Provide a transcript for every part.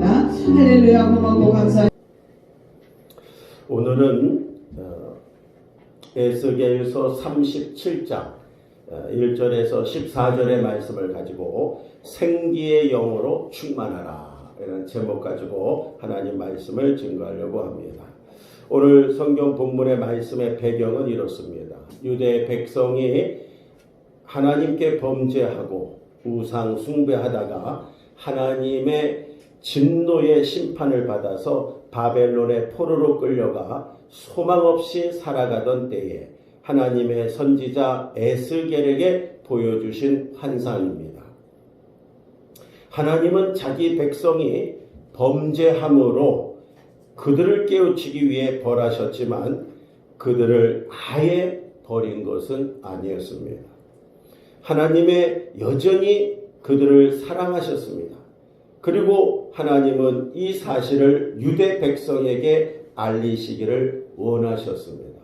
드리겠습니다. 할렐루야 고맙고 감사합니다. 오늘은 에스겔서 37장 1절에서 14절의 말씀을 가지고 생기의 영으로 충만하라 이런 제목 가지고 하나님 말씀을 증거하려고 합니다. 오늘 성경 본문의 말씀의 배경은 이렇습니다. 유대 백성이 하나님께 범죄하고 우상 숭배하다가 하나님의 진노의 심판을 받아서 바벨론의 포로로 끌려가 소망 없이 살아가던 때에 하나님의 선지자 에스겔에게 보여주신 환상입니다. 하나님은 자기 백성이 범죄함으로 그들을 깨우치기 위해 벌하셨지만 그들을 아예 버린 것은 아니었습니다. 하나님의 여전히 그들을 사랑하셨습니다. 그리고 하나님은 이 사실을 유대 백성에게 알리시기를 원하셨습니다.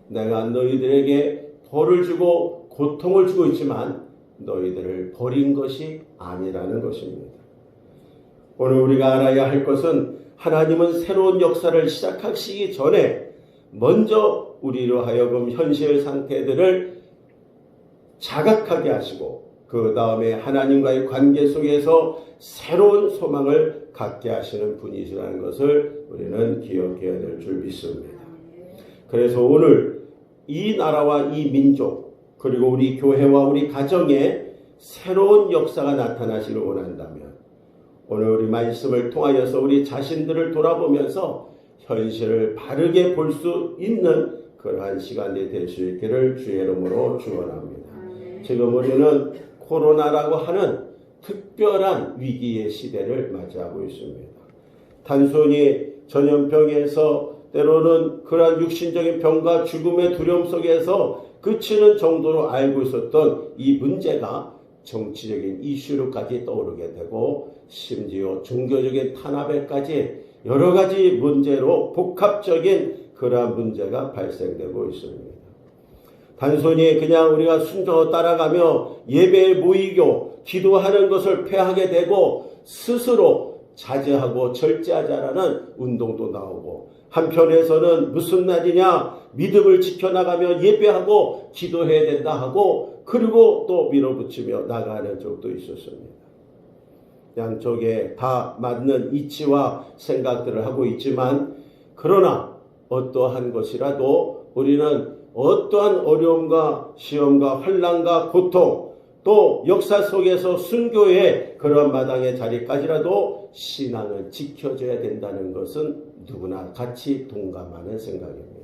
내가 너희들에게 벌을 주고 고통을 주고 있지만 너희들을 버린 것이 아니라는 것입니다. 오늘 우리가 알아야 할 것은 하나님은 새로운 역사를 시작하시기 전에 먼저 우리로 하여금 현실 상태들을 자각하게 하시고 그 다음에 하나님과의 관계 속에서 새로운 소망을 갖게 하시는 분이시라는 것을 우리는 기억해야 될 줄 믿습니다. 그래서 오늘 이 나라와 이 민족 그리고 우리 교회와 우리 가정에 새로운 역사가 나타나시길 원한다면 오늘 우리 말씀을 통하여서 우리 자신들을 돌아보면서 현실을 바르게 볼 수 있는 그러한 시간이 될 수 있기를 주의 이름으로 축원합니다. 지금 우리는 코로나라고 하는 특별한 위기의 시대를 맞이하고 있습니다. 단순히 전염병에서 때로는 그러한 육신적인 병과 죽음의 두려움 속에서 그치는 정도로 알고 있었던 이 문제가 정치적인 이슈로까지 떠오르게 되고 심지어 종교적인 탄압에까지 여러 가지 문제로 복합적인 그러한 문제가 발생되고 있습니다. 단순히 그냥 우리가 순종을 따라가며 예배에 모이고 기도하는 것을 폐하게 되고 스스로 자제하고 절제하자라는 운동도 나오고 한편에서는 무슨 날이냐 믿음을 지켜나가며 예배하고 기도해야 된다 하고 그리고 또 밀어붙이며 나가는 쪽도 있었습니다. 양쪽에 다 맞는 이치와 생각들을 하고 있지만 그러나 어떠한 것이라도 우리는 어떠한 어려움과 시험과 환난과 고통 또 역사 속에서 순교의 그런 마당의 자리까지라도 신앙을 지켜줘야 된다는 것은 누구나 같이 동감하는 생각입니다.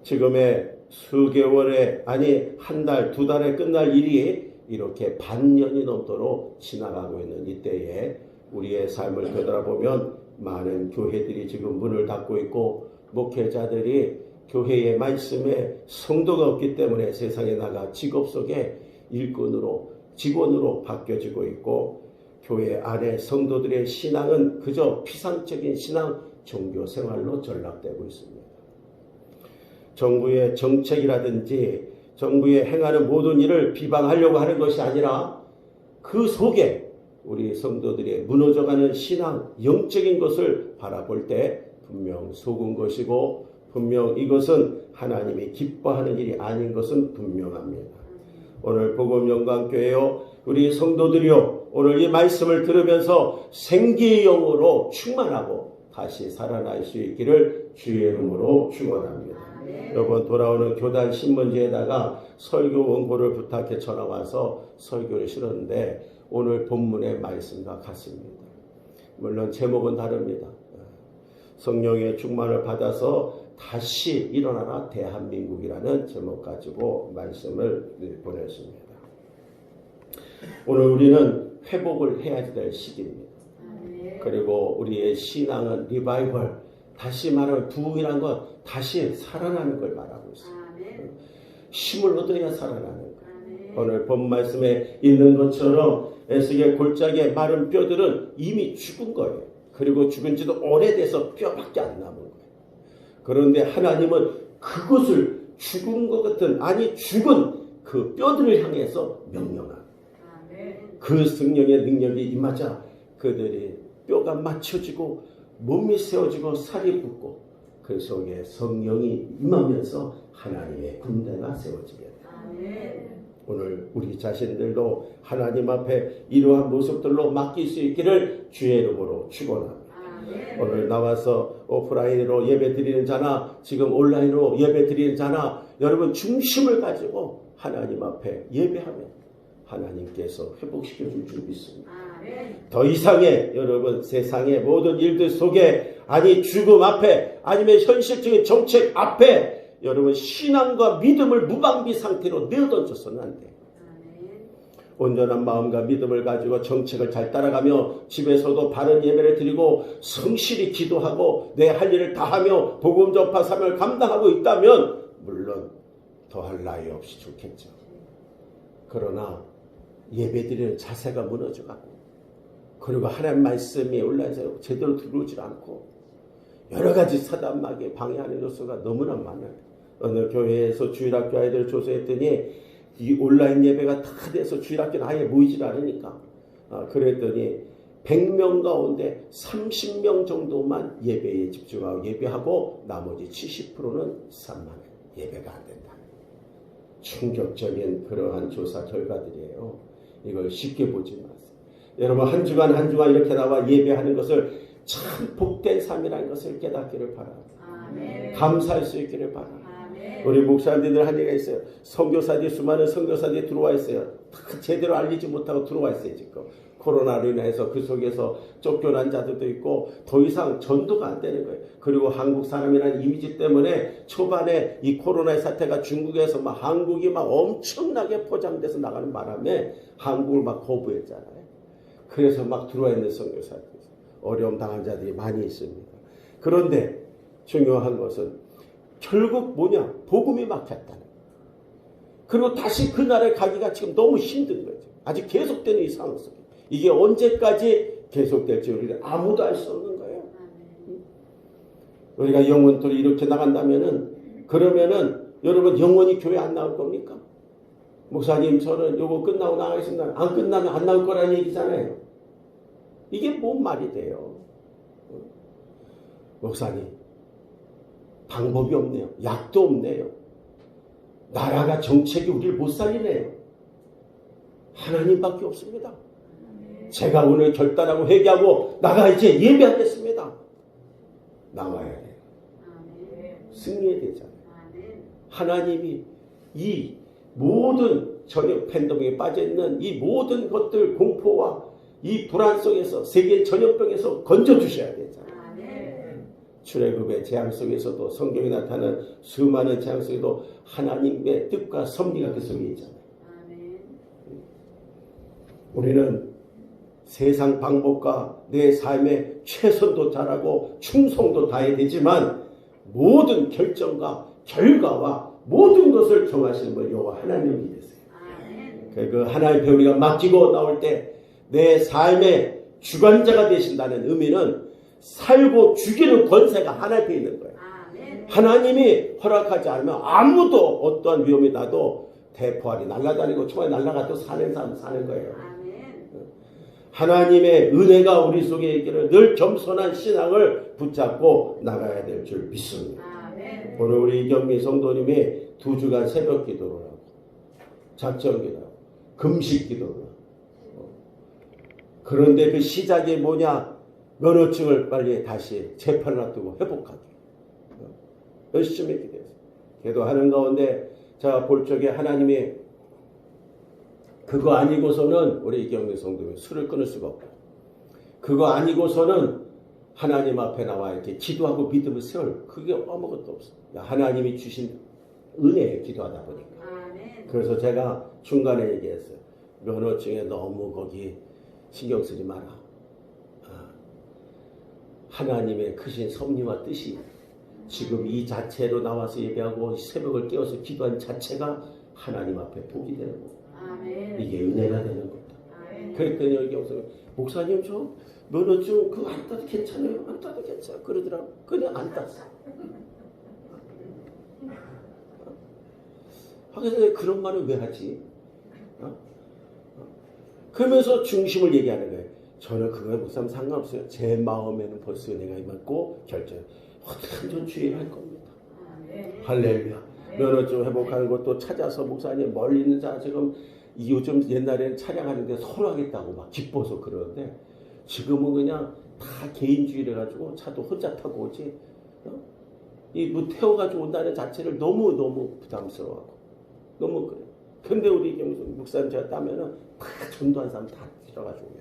지금의 수개월에 아니 한 달, 두 달에 끝날 일이 이렇게 반년이 넘도록 지나가고 있는 이때에 우리의 삶을 되돌아보면 많은 교회들이 지금 문을 닫고 있고 목회자들이 교회의 말씀에 성도가 없기 때문에 세상에 나가 직업 속에 일꾼으로 직원으로 바뀌어지고 있고 교회 안에 성도들의 신앙은 그저 피상적인 신앙 종교 생활로 전락되고 있습니다. 정부의 정책이라든지 정부의 행하는 모든 일을 비방하려고 하는 것이 아니라 그 속에 우리 성도들의 무너져가는 신앙, 영적인 것을 바라볼 때 분명 속은 것이고 분명 이것은 하나님이 기뻐하는 일이 아닌 것은 분명합니다. 오늘 복음영광교회요 우리 성도들이요 오늘 이 말씀을 들으면서 생기의 영으로 충만하고 다시 살아날 수 있기를 주의 이름으로 축원합니다. 이번 돌아오는 교단 신문지에다가 설교 원고를 부탁해 전화와서 설교를 실었는데 오늘 본문의 말씀과 같습니다. 물론 제목은 다릅니다. 성령의 충만을 받아서 다시 일어나라 대한민국이라는 제목 가지고 말씀을 보냈습니다. 오늘 우리는 회복을 해야 될 시기입니다. 그리고 우리의 신앙은 리바이벌, 다시 말하면 부흥이라는 건 다시 살아나는 걸 말하고 있습니다. 힘을 얻어야 살아나는 거예요. 오늘 본 말씀에 있는 것처럼 에스겔 골짜기의 마른 뼈들은 이미 죽은 거예요. 그리고 죽은 지도 오래돼서 뼈밖에 안 남은 거예요. 그런데 하나님은 그것을 죽은 것 같은 아니 죽은 그 뼈들을 향해서 명령한 그 성령의 능력이 임하자 그들이 뼈가 맞춰지고 몸이 세워지고 살이 붙고 그 속에 성령이 임하면서 하나님의 군대가 세워지게 됩니다. 오늘 우리 자신들도 하나님 앞에 이러한 모습들로 맡길 수 있기를 주의 이름으로 축원합니다. 오늘 나와서 오프라인으로 예배 드리는 자나 지금 온라인으로 예배 드리는 자나 여러분 중심을 가지고 하나님 앞에 예배하면 하나님께서 회복시켜 줄 줄 믿습니다. 더 이상의 여러분 세상의 모든 일들 속에 아니 죽음 앞에 아니면 현실적인 정책 앞에 여러분 신앙과 믿음을 무방비 상태로 내어던져서는 안 돼요. 온전한 마음과 믿음을 가지고 정책을 잘 따라가며 집에서도 바른 예배를 드리고 성실히 기도하고 내 할 일을 다하며 복음 전파 사명을 감당하고 있다면 물론 더할 나위 없이 좋겠죠. 그러나 예배드리는 자세가 무너져가고 그리고 하나님 말씀이 올라서 제대로 들어오질 않고 여러 가지 사단마귀에 방해하는 요소가 너무나 많아요. 어느 교회에서 주일학교 아이들을 조사했더니 이 온라인 예배가 다 돼서 주일학교는 아예 모이질 않으니까 그랬더니 100명 가운데 30명 정도만 예배에 집중하고 예배하고 나머지 70%는 산만해. 예배가 안 된다. 충격적인 그러한 조사 결과들이에요. 이걸 쉽게 보지 마세요. 여러분 한 주간 한 주간 이렇게 나와 예배하는 것을 참 복된 삶이라는 것을 깨닫기를 바랍니다. 감사할 수 있기를 바랍니다. 우리 목사님들 한 얘기가 있어요. 선교사들이 수많은 선교사들이 들어와 있어요. 다 제대로 알리지 못하고 들어와 있어요. 지금 코로나로 인해서 그 속에서 쫓겨난 자들도 있고 더 이상 전도가 안 되는 거예요. 그리고 한국 사람이라는 이미지 때문에 초반에 이 코로나의 사태가 중국에서 막 한국이 막 엄청나게 포장돼서 나가는 바람에 한국을 막 거부했잖아요. 그래서 막 들어와 있는 선교사들 어려움 당한 자들이 많이 있습니다. 그런데 중요한 것은 결국 뭐냐? 복음이 막혔다는 거예요. 그리고 다시 그 나라에 가기가 지금 너무 힘든 거죠. 아직 계속되는 이 상황 속에. 이게 언제까지 계속될지 우리가 아무도 알 수 없는 거예요. 우리가 영혼들이 이렇게 나간다면은 그러면은 여러분 영원히 교회 안 나올 겁니까? 목사님 저는 요거 끝나고 나가겠습니다. 안 끝나면 안 나올 거라는 얘기잖아요. 이게 뭔 말이 돼요? 목사님 방법이 없네요. 약도 없네요. 나라가 정책이 우리를 못 살리네요. 하나님밖에 없습니다. 제가 오늘 결단하고 회개하고 나가 이제 예배하겠습니다. 나와야 돼요. 승리해야 되잖아요. 하나님이 이 모든 전염 팬데믹에 빠져있는 이 모든 것들 공포와 이 불안 속에서 세계 전염병에서 건져주셔야 되잖아요. 출애굽의 재앙 속에서도 성경에 나타나는 수많은 재앙 속에도 하나님의 뜻과 섭리가 그 속에 있잖아요. 우리는 세상 방법과 내 삶의 최선도 잘하고 충성도 다해야 되지만 모든 결정과 결과와 모든 것을 정하시는 분 여호와 하나님이 되세요. 그 하나님의 우리가 맡기고 나올 때 내 삶의 주관자가 되신다는 의미는 살고 죽이는 권세가 하나님께 있는 거예요. 하나님이 허락하지 않으면 아무도 어떠한 위험이 나도 대포알이 날아다니고 총알이 날아가도 사는 사람 사는 거예요. 하나님의 은혜가 우리 속에 있기를 늘 겸손한 신앙을 붙잡고 나가야 될 줄 믿습니다. 오늘 우리 이경미 성도님이 2주간 새벽 기도를 하고 작정 기도하고 금식 기도를 하고 그런데 그 시작이 뭐냐? 면허증을 빨리 다시 재판을 놔두고 회복하기. 열심히 기도했어요. 기도하는 가운데 제가 볼 적에 하나님이 그거 아니고서는 우리 이경미 성도님 술을 끊을 수가 없고 그거 아니고서는 하나님 앞에 나와 이렇게 기도하고 믿음을 세울 그게 아무것도 없어요. 하나님이 주신 은혜에 기도하다 보니까. 그래서 제가 중간에 얘기했어요. 면허증에 너무 거기 신경 쓰지 마라. 하나님의 크신 섭리와 뜻이 지금 이 자체로 나와서 예배하고 새벽을 깨워서 기도한 자체가 하나님 앞에 복이 되는 거예요. 이게 은혜가 되는 겁니다. 그랬더니 여기 와서 목사님 저 면허증 그거 안 따도 괜찮아요? 안 따도 괜찮아. 그러더라고. 그냥 안 땄어. 하겠어요. 그런 말을 왜 하지? 그러면서 중심을 얘기하는 거예요. 저는 그거에 무슨 상관없어요. 제 마음에는 벌써 내가 임했고 결정 완전 주의할 겁니다. 할렐루야. 면허 좀 회복하는 것도 찾아서 목사님 멀리 있는 자 지금 요즘 옛날에는 차량하는데 서로 하겠다고 막 기뻐서 그러는데 지금은 그냥 다 개인주의를 해가지고 차도 혼자 타고 오지. 이 태워가지고 온다는 자체를 너무 부담스러워하고 너무 그래. 근데 우리 목사님 제가 따면은 다 전도한 사람 다 들어가지고 오면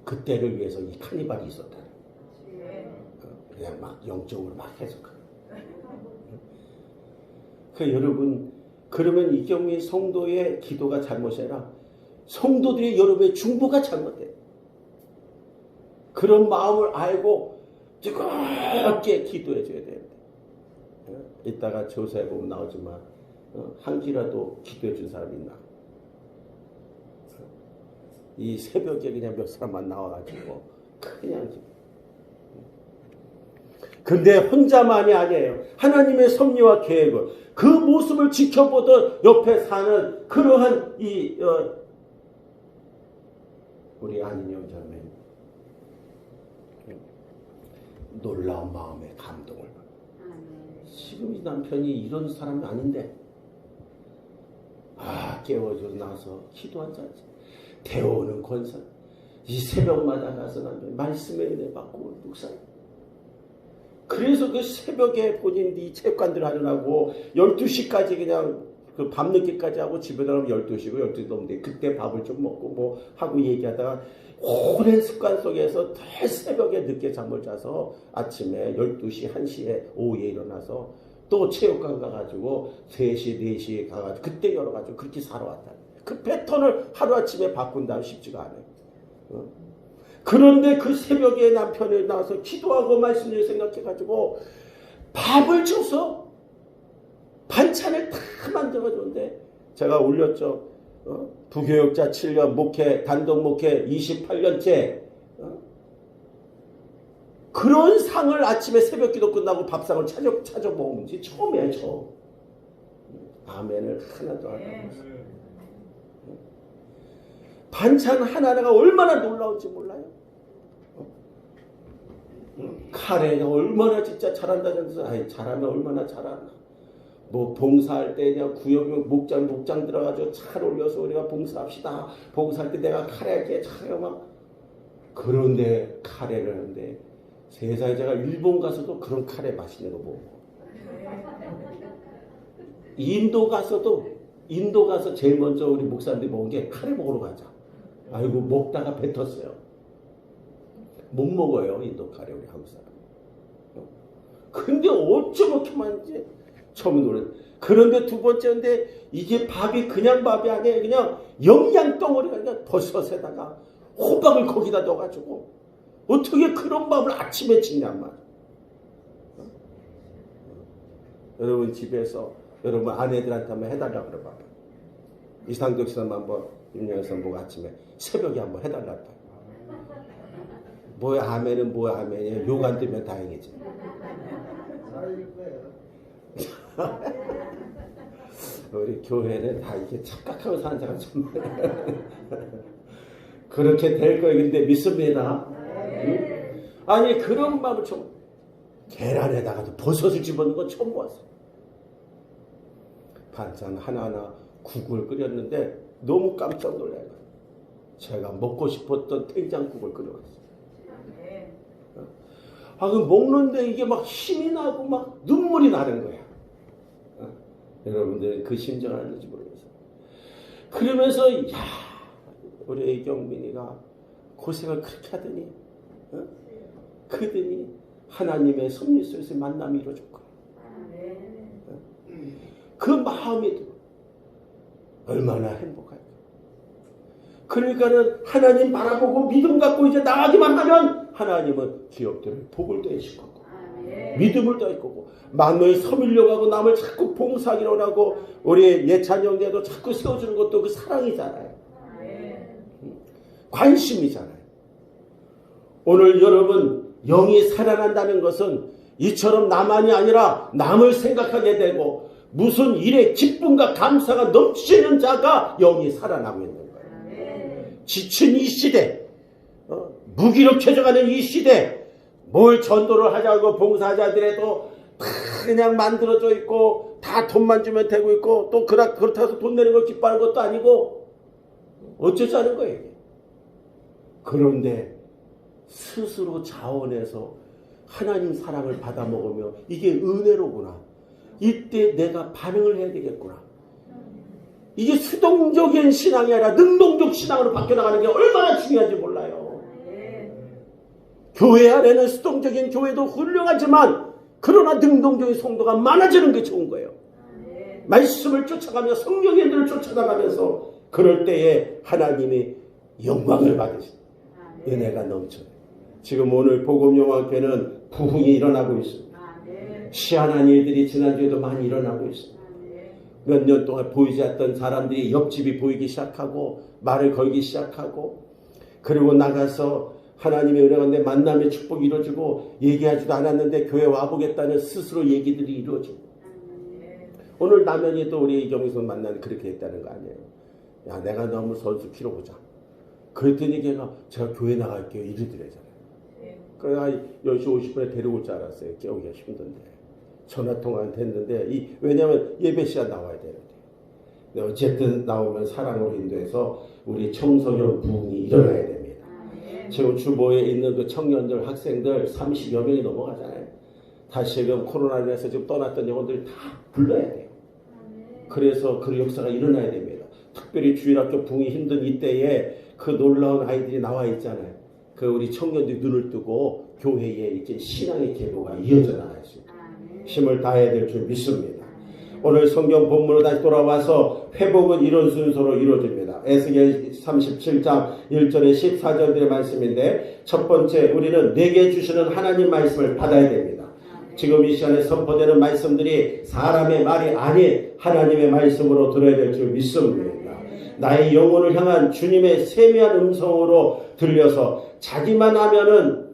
그때를 위해서 이 카니발이 있었다. 그냥 막 영적으로 막 해석하고. 여러분 그러면 이경미 성도의 기도가 잘못이 아니라 성도들이 여러분의 중보가 잘못돼. 그런 마음을 알고 뜨겁게 기도해 줘야 되는데 이따가 조사해 보면 나오지만 한 기라도 기도해 준 사람이 있나? 이 새벽에 그냥 몇 사람만 나와가지고 그냥 근데 혼자만이 아니에요. 하나님의 섭리와 계획을 그 모습을 지켜보던 옆에 사는 그러한 우리 안인영 자매 놀라운 마음의 감동을 지금 이 남편이 이런 사람이 아닌데 깨워줘 나서 기도한 자지 대오는 권사 이 새벽마다 가서 남편 말씀에 은혜 받고 묵상 그래서 그 새벽에 본인이 체육관들 하느라고 12시까지 그냥 그 밤늦게까지 하고 집에 들어가면 12시고 12시 넘는데 그때 밥을 좀 먹고 뭐 하고 얘기하다가 오랜 습관 속에서 더 새벽에 늦게 잠을 자서 아침에 12시, 1시에 오후에 일어나서 또 체육관 가가지고 3시, 4시에 가가지고 그때 열어가지고 그렇게 살아왔다. 그 패턴을 하루아침에 바꾼다면 쉽지가 않아요. 그런데 그 새벽에 남편이 나와서 기도하고 말씀을 생각해가지고 밥을 줘서 반찬을 다 만들어줬는데 제가 올렸죠. 부교육자 7년 목회 단독 목회 28년째 그런 상을 아침에 새벽 기도 끝나고 밥상을 찾아 먹은 지 처음이에요. 처음. 아멘을 하나도 안 하고 반찬 하나하나가 얼마나 놀라운지 몰라요. 카레가 얼마나 진짜 잘한다 그래서 잘하면 얼마나 잘하나. 뭐 봉사할 때 그냥 구역에 목장 들어가지고 차를 올려서 우리가 봉사합시다. 봉사할 때 내가 카레 할게 차가 막 그런데 카레를 하는데 세상에 제가 일본 가서도 그런 카레 맛있는 거 먹고 인도 가서 제일 먼저 우리 목사님들이 먹은 게 카레 먹으러 가자. 아이고 먹다가 뱉었어요. 못 먹어요 인도 카레 우리 한국 사람. 근데 어쩜 이렇게 많은지 처음 노래. 그런데 두 번째인데 이게 밥이 그냥 밥이 아니에요. 그냥 영양 덩어리가 그냥 버섯에다가 호박을 거기다 넣어가지고 어떻게 그런 밥을 아침에 짓냔 말이야. 여러분 집에서 여러분 아내들한테 한번 해달라 그래 봐봐. 이상덕 씨는 한번 임영에서 보고 아침에 새벽에 한번 해달라. 뭐야 아멘은 뭐야 아멘이야. 욕 안 들면 다행이지. 우리 교회는 다 이렇게 착각하고 사는 사람 정말 그렇게 될 거예요. 근데 믿습니다. 응? 아니 그런 마음을 좀 계란에다가도 버섯을 집어넣는 건 처음 봤어. 반찬 하나하나 국을 끓였는데 너무 깜짝 놀라요. 제가 먹고 싶었던 된장국을 끓여왔어요. 그 먹는데 이게 막 힘이 나고 막 눈물이 나는 거야. 여러분들 그 심정 알는지 모르겠어요. 그러면서 우리 이경민이가 고생을 그렇게 하더니 그러더니 하나님의 섭리 속에서 만남이 이루어졌고 그 마음이 얼마나 행복할까. 그러니까는 하나님 바라보고 믿음 갖고 이제 나가기만 하면 하나님은 기업들을 복을 더해줄 거고 믿음을 더할 거고 만노에 서밀려고 하고 남을 자꾸 봉사하기로 하고 우리 예찬 형제도 자꾸 세워주는 것도 그 사랑이잖아요. 관심이잖아요. 오늘 여러분 영이 살아난다는 것은 이처럼 나만이 아니라 남을 생각하게 되고 무슨 일에 기쁨과 감사가 넘치는 자가 영이 살아나고 있는 거예요. 지친 이 시대 무기력해져가는 이 시대, 뭘 전도를 하자고 봉사자들에도 다 그냥 만들어져 있고 다 돈만 주면 되고 있고 또 그렇다고 해서 돈 내는 걸 기뻐하는 것도 아니고 어쩌자는 거예요. 그런데 스스로 자원해서 하나님 사랑을 받아 먹으며 이게 은혜로구나. 이때 내가 반응을 해야 되겠구나. 이게 수동적인 신앙이 아니라 능동적 신앙으로 바뀌어나가는 게 얼마나 중요한지 몰라요. 교회 안에는 수동적인 교회도 훌륭하지만 그러나 능동적인 성도가 많아지는 게 좋은 거예요. 말씀을 쫓아가며 성령의 인도를 쫓아가면서 그럴 때에 하나님이 영광을 받으신 은혜가 넘쳐요. 지금 오늘 복음영화교회는 부흥이 일어나고 있습니다. 희한한 일들이 지난주에도 많이 일어나고 있습니다. 몇 년 동안 보이지 않던 사람들이 옆집이 보이기 시작하고 말을 걸기 시작하고 그리고 나가서 하나님의 은혜가 내 만남의 축복이 이루어지고 얘기하지도 않았는데 교회 와보겠다는 스스로 얘기들이 이루어지고 오늘 남현이도 우리 이경선 만나는 그렇게 했다는 거 아니에요. 야 내가 너무 선수 키워보자. 그랬더니 걔가 제가 교회 나갈게요 이러더래잖아요. 그래서 10시 50분에 데려올 줄 알았어요. 깨우기가 힘든데. 전화통화는 됐는데 왜냐하면 예배 시간 나와야 되는데. 근데 어쨌든 나오면 사랑으로 인도해서 우리 청소년 부흥이 일어나야 됩니다. 지금 주보에 있는 그 청년들 학생들 30여 명이 넘어가잖아요. 다시 지금 코로나로 인해서 지금 떠났던 영혼들 다 불러야 돼요. 그래서 그 역사가 일어나야 됩니다. 특별히 주일학교 부흥이 힘든 이때에 그 놀라운 아이들이 나와 있잖아요. 그 우리 청년들이 눈을 뜨고 교회에 이제 신앙의 계보가 이어져 나갈 수 있다. 힘을 다해야 될 줄 믿습니다. 오늘 성경 본문으로 다시 돌아와서 회복은 이런 순서로 이루어집니다. 에스겔 37장 1절에 14절들의 말씀인데 첫 번째 우리는 내게 주시는 하나님 말씀을 받아야 됩니다. 지금 이 시간에 선포되는 말씀들이 사람의 말이 아닌 하나님의 말씀으로 들어야 될 줄 믿습니다. 나의 영혼을 향한 주님의 세미한 음성으로 들려서 자기만 하면은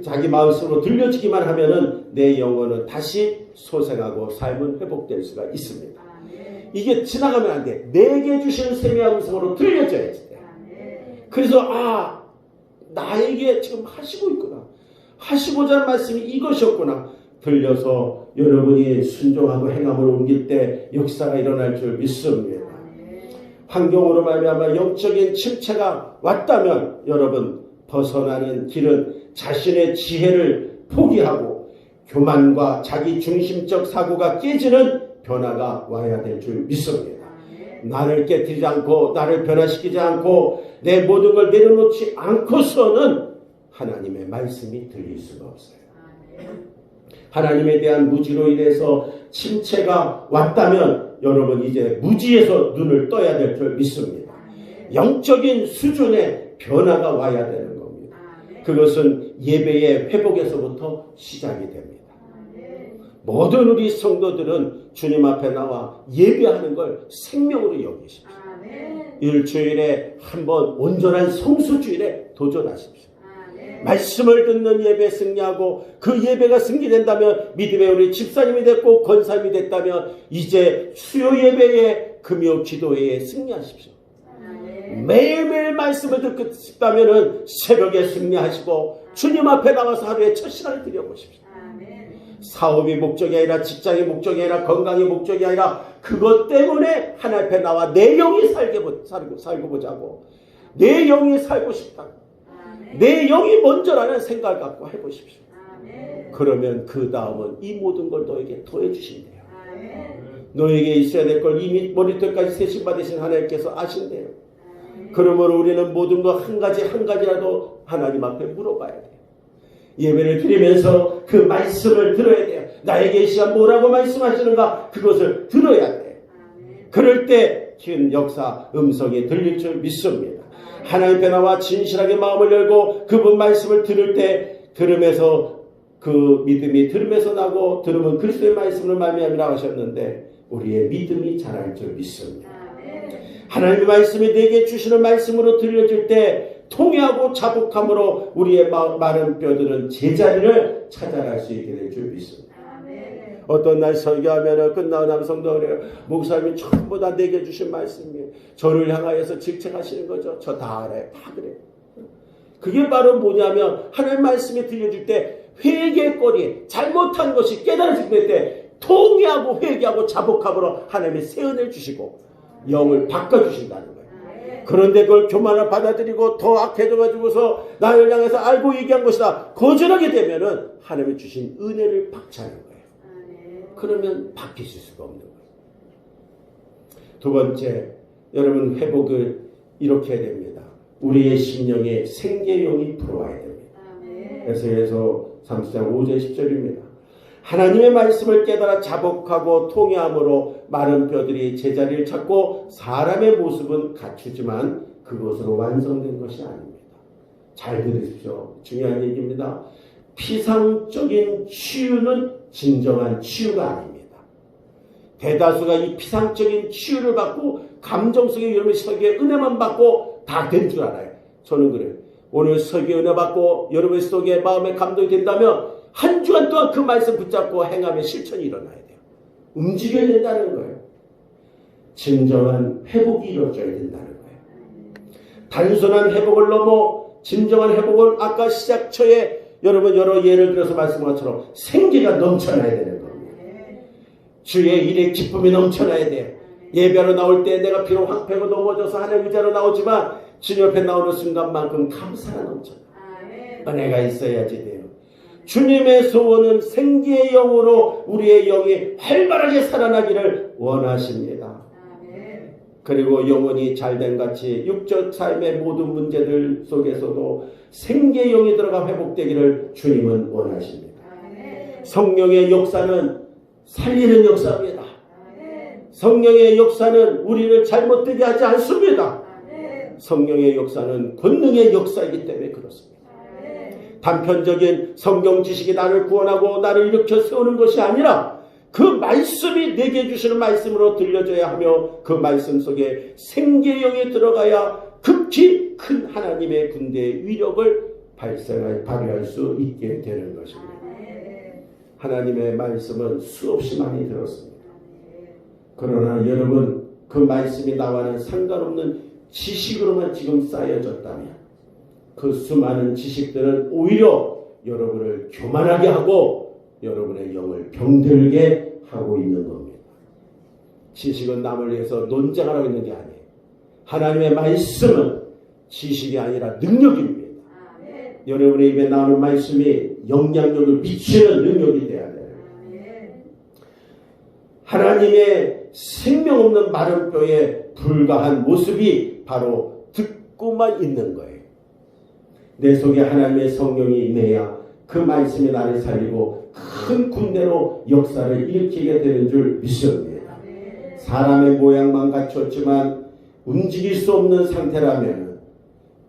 자기 마음속으로 들려지기만 하면은 내 영혼은 다시 소생하고 삶은 회복될 수가 있습니다. 이게 지나가면 안 돼. 내게 주시는 세미한 음성으로 들려져야지 돼. 그래서 나에게 지금 하시고 있구나. 하시고자 하는 말씀이 이것이었구나. 들려서 여러분이 순종하고 행함으로 옮길 때 역사가 일어날 줄 믿습니다. 환경으로 말미암아 영적인 침체가 왔다면 여러분 벗어나는 길은 자신의 지혜를 포기하고 교만과 자기 중심적 사고가 깨지는 변화가 와야 될 줄 믿습니다. 나를 깨뜨리지 않고 나를 변화시키지 않고 내 모든 걸 내려놓지 않고서는 하나님의 말씀이 들릴 수가 없어요. 하나님에 대한 무지로 인해서 침체가 왔다면 여러분 이제 무지에서 눈을 떠야 될 줄 믿습니다. 영적인 수준의 변화가 와야 되는 겁니다. 그것은 예배의 회복에서부터 시작이 됩니다. 모든 우리 성도들은 주님 앞에 나와 예배하는 걸 생명으로 여기십시오. 일주일에 한번 온전한 성수주일에 도전하십시오. 말씀을 듣는 예배 승리하고 그 예배가 승리된다면 믿음의 우리 집사님이 됐고 권사님이 됐다면 이제 수요 예배에 금요 기도회에 승리하십시오. 매일매일 말씀을 듣고 싶다면 새벽에 승리하시고 주님 앞에 나가서 하루에 첫 시간을 드려보십시오. 사업이 목적이 아니라 직장이 목적이 아니라 건강이 목적이 아니라 그것 때문에 하나님 앞에 나와 내 영이 살고 보자고. 내 영이 살고 싶다. 내 영이 먼저라는 생각을 갖고 해보십시오. 그러면 그 다음은 이 모든 걸 너에게 더해 주신대요. 너에게 있어야 될 걸 이미 머리털까지 세심 받으신 하나님께서 아신대요. 그러므로 우리는 모든 거 한 가지라도 하나님 앞에 물어봐야 돼요. 예배를 드리면서 그 말씀을 들어야 돼요. 나에게 이 시간 뭐라고 말씀하시는가 그것을 들어야 돼요. 그럴 때 긴 역사 음성이 들릴 줄 믿습니다. 하나님 변화와 진실하게 마음을 열고 그분 말씀을 들을 때 들으면서 그 믿음이 들으면서 나고 들으면 그리스도의 말씀을 말미암이라 하셨는데 우리의 믿음이 자랄 줄 믿습니다. 하나님의 말씀이 내게 주시는 말씀으로 들려질 때 통회하고 자복함으로 우리의 마른 뼈들은 제자리를 찾아갈 수 있게 될 줄 믿습니다. 어떤 날 설교하면 끝나고 나면 성도가 그래요. 목사님이 전부 다 내게 주신 말씀이에요. 저를 향하여서 질책하시는 거죠. 저 다 알아요. 다 그래요. 그게 바로 뭐냐면 하나님 말씀이 들려줄 때 회개거리 잘못한 것이 깨달아질 때 통회하고 회개하고 자복함으로 하나님의 새 은혜를 주시고 영을 바꿔주신다는 거예요. 그런데 그걸 교만을 받아들이고 더 악해져가지고서 나를 향해서 알고 얘기한 것이다 거절하게 되면은 하나님이 주신 은혜를 박차하는 거예요. 그러면 바뀌실 수가 없는 거예요. 두 번째, 여러분 회복을 이렇게 해야 됩니다. 우리의 심령에 생계용이 불어와야 됩니다. 에스겔서 3장 5절 10절입니다. 하나님의 말씀을 깨달아 자복하고 통회함으로 마른 뼈들이 제자리를 찾고 사람의 모습은 갖추지만 그것으로 완성된 것이 아닙니다. 잘 들으십시오. 중요한 얘기입니다. 피상적인 치유는 진정한 치유가 아닙니다. 대다수가 이 피상적인 치유를 받고 감정속의 여러분의 설교의 은혜만 받고 다 된 줄 알아요. 저는 그래요. 오늘 설교의 은혜 받고 여러분 속에 마음에 감동이 된다면 한 주간 동안 그 말씀 붙잡고 행하면 실천이 일어나야 돼요. 움직여야 된다는 거예요. 진정한 회복이 이루어져야 된다는 거예요. 단순한 회복을 넘어 진정한 회복은 아까 시작처에 여러분 여러 예를 들어서 말씀한 것처럼 생기가 넘쳐나야 되는 겁니다. 주의 일에 기쁨이 넘쳐나야 돼요. 예배로 나올 때 내가 비록 황폐고 넘어져서 하나님 의자로 나오지만 주님 옆에 나오는 순간만큼 감사가 넘쳐나. 은혜가 있어야지 돼요. 주님의 소원은 생기의 영으로 우리의 영이 활발하게 살아나기를 원하십니다. 그리고 영혼이 잘된 같이 육적 삶의 모든 문제들 속에서도 생기의 영이 들어가 회복되기를 주님은 원하십니다. 성령의 역사는 살리는 역사입니다. 성령의 역사는 우리를 잘못되게 하지 않습니다. 성령의 역사는 권능의 역사이기 때문에 그렇습니다. 단편적인 성경 지식이 나를 구원하고 나를 일으켜 세우는 것이 아니라 그 말씀이 내게 주시는 말씀으로 들려줘야 하며 그 말씀 속에 생기의 영이 들어가야 극히 큰 하나님의 군대의 위력을 발휘할 수 있게 되는 것입니다. 하나님의 말씀은 수없이 많이 들었습니다. 그러나 여러분 그 말씀이 나와는 상관없는 지식으로만 지금 쌓여졌다면 그 수많은 지식들은 오히려 여러분을 교만하게 하고 여러분의 영을 병들게 하고 있는 겁니다. 지식은 남을 위해서 논쟁하라고 있는 게 아니에요. 하나님의 말씀은 지식이 아니라 능력입니다. 여러분의 입에 나오는 말씀이 영향력을 미치는 능력이 돼야 돼요. 하나님의 생명 없는 마른 뼈에 불과한 모습이 바로 듣고만 있는 거예요. 내 속에 하나님의 성령이 임해야 그 말씀이 나를 살리고 큰 군대로 역사를 일으키게 되는 줄 믿습니다. 사람의 모양만 갖췄지만 움직일 수 없는 상태라면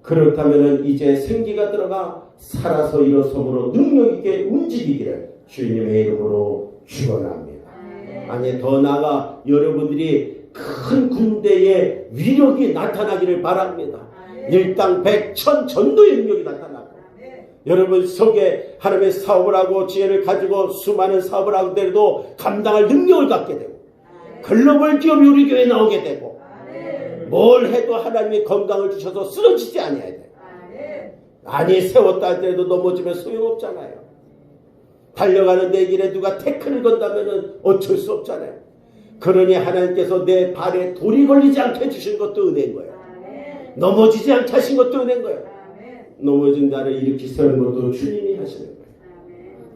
그렇다면 이제 생기가 들어가 살아서 일어섬으로 능력 있게 움직이기를 주님의 이름으로 축원합니다. 아니 더 나아가 여러분들이 큰 군대의 위력이 나타나기를 바랍니다. 일당 백천 전도의 능력이 나타나고 여러분 속에 하나님의 사업을 하고 지혜를 가지고 수많은 사업을 하고도 감당할 능력을 갖게 되고 글로벌 기업이 우리 교회에 나오게 되고 뭘 해도 하나님이 건강을 주셔서 쓰러지지 아니해야 돼요. 아니 세웠다 할때도 넘어지면 소용없잖아요. 달려가는 내 길에 누가 태클을 건다면 어쩔 수 없잖아요. 그러니 하나님께서 내 발에 돌이 걸리지 않게 해주신 것도 은혜인 거예요. 넘어지지 않게 하신 것도 은혜인 거예요. 넘어진 나를 일으키 세우는 것도 주님이 하시는 거예요.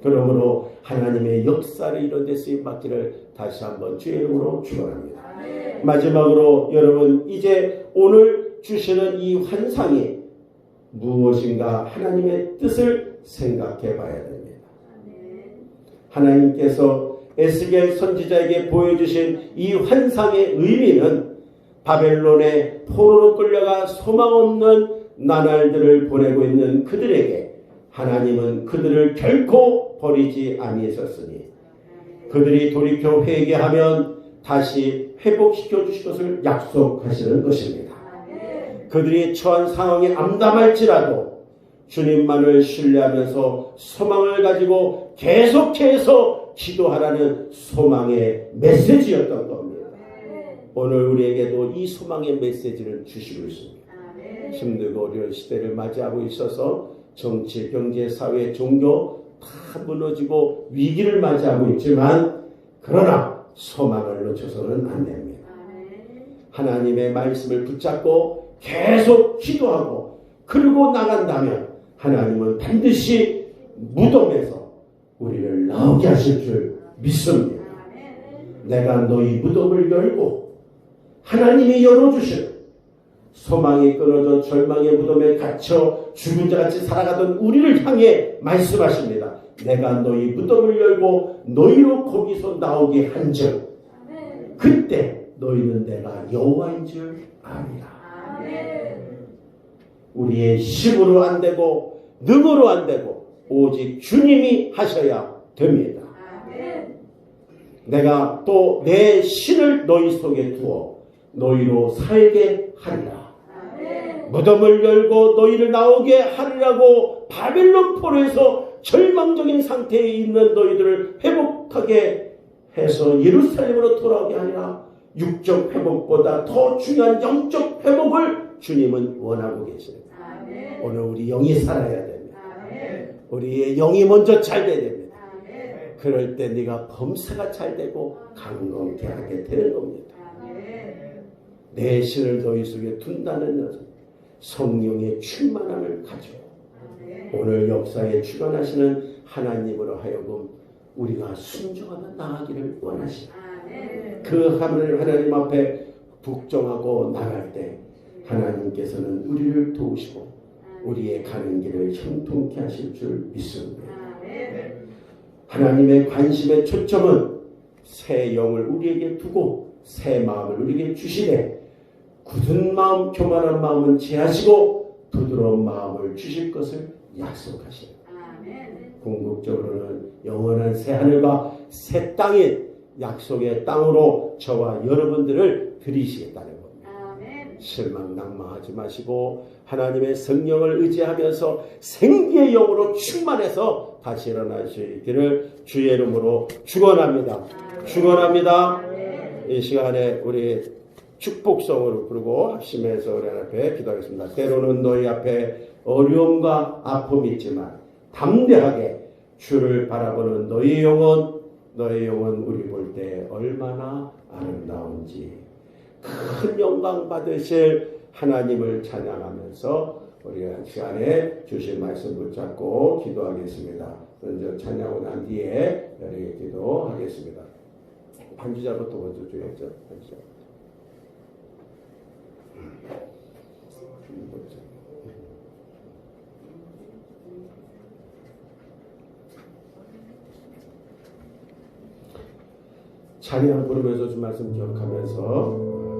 그러므로 하나님의 역사를 이런 데 쓰임받기를 다시 한번 주의 이름으로 축원합니다. 마지막으로 여러분 이제 오늘 주시는 이 환상이 무엇인가 하나님의 뜻을 생각해 봐야 됩니다. 하나님께서 에스겔 선지자에게 보여주신 이 환상의 의미는 바벨론의 포로로 끌려가 소망 없는 나날들을 보내고 있는 그들에게 하나님은 그들을 결코 버리지 아니하셨으니 그들이 돌이켜 회개하면 다시 회복시켜 주실 것을 약속하시는 것입니다. 그들이 처한 상황이 암담할지라도 주님만을 신뢰하면서 소망을 가지고 계속해서 기도하라는 소망의 메시지였던 겁니다. 오늘 우리에게도 이 소망의 메시지를 주시고 있습니다. 힘들고 어려운 시대를 맞이하고 있어서 정치, 경제, 사회, 종교 다 무너지고 위기를 맞이하고 있지만 그러나 소망을 놓쳐서는 안 됩니다. 하나님의 말씀을 붙잡고 계속 기도하고 그러고 나간다면 하나님은 반드시 무덤에서 우리를 나오게 하실 줄 믿습니다. 내가 너희 무덤을 열고 하나님이 열어주신 소망이 끊어져 절망의 무덤에 갇혀 죽은 자같이 살아가던 우리를 향해 말씀하십니다. 내가 너희 무덤을 열고 너희로 거기서 나오게 한즉 그때 너희는 내가 여호와인 줄 아리라. 우리의 힘으로 안 되고 능으로 안 되고 오직 주님이 하셔야 됩니다. 내가 또 내 신을 너희 속에 두어 너희로 살게 하리라. 무덤을 열고 너희를 나오게 하리라고 바벨론 포로에서 절망적인 상태에 있는 너희들을 회복하게 해서 예루살렘으로 돌아오게 하리라. 육적 회복보다 더 중요한 영적 회복을 주님은 원하고 계십니다. 오늘 우리 영이 살아야 됩니다. 우리의 영이 먼저 잘 돼야 됩니다. 그럴 때 네가 범사가 잘 되고 강건케 하게 되는 겁니다. 내 신을 너희 속에 둔다는 여정, 성령의 충만함을 가지고 오늘 역사에 주관하시는 하나님으로 하여금 우리가 순종하며 나아가기를 원하시다. 그 하나님 앞에 복종하고 나갈 때 하나님께서는 우리를 도우시고 우리의 가는 길을 형통케 하실 줄 믿습니다. 하나님의 관심의 초점은 새 영을 우리에게 두고 새 마음을 우리에게 주시되 굳은 마음, 교만한 마음은 제하시고 부드러운 마음을 주실 것을 약속하십니다. 궁극적으로는 영원한 새 하늘과 새 땅인 약속의 땅으로 저와 여러분들을 들이시겠다는 겁니다. 실망 낭망하지 마시고 하나님의 성령을 의지하면서 생기의 영으로 충만해서 다시 일어나시기를 주의 이름으로 축원합니다. 축원합니다. 이 시간에 우리 축복성으로 부르고 합심해서 우리 앞에 기도하겠습니다. 때로는 너희 앞에 어려움과 아픔이 있지만 담대하게 주를 바라보는 너희 영혼 우리 볼 때 얼마나 아름다운지 큰 영광 받으실 하나님을 찬양하면서 우리가 시간에 주신 말씀 붙잡고 기도하겠습니다. 먼저 찬양하고 난 뒤에 여러분 기도하겠습니다. 반주자부터 먼저 줘야죠. 반주자. 찬양 부르면서 좀 말씀 기억하면서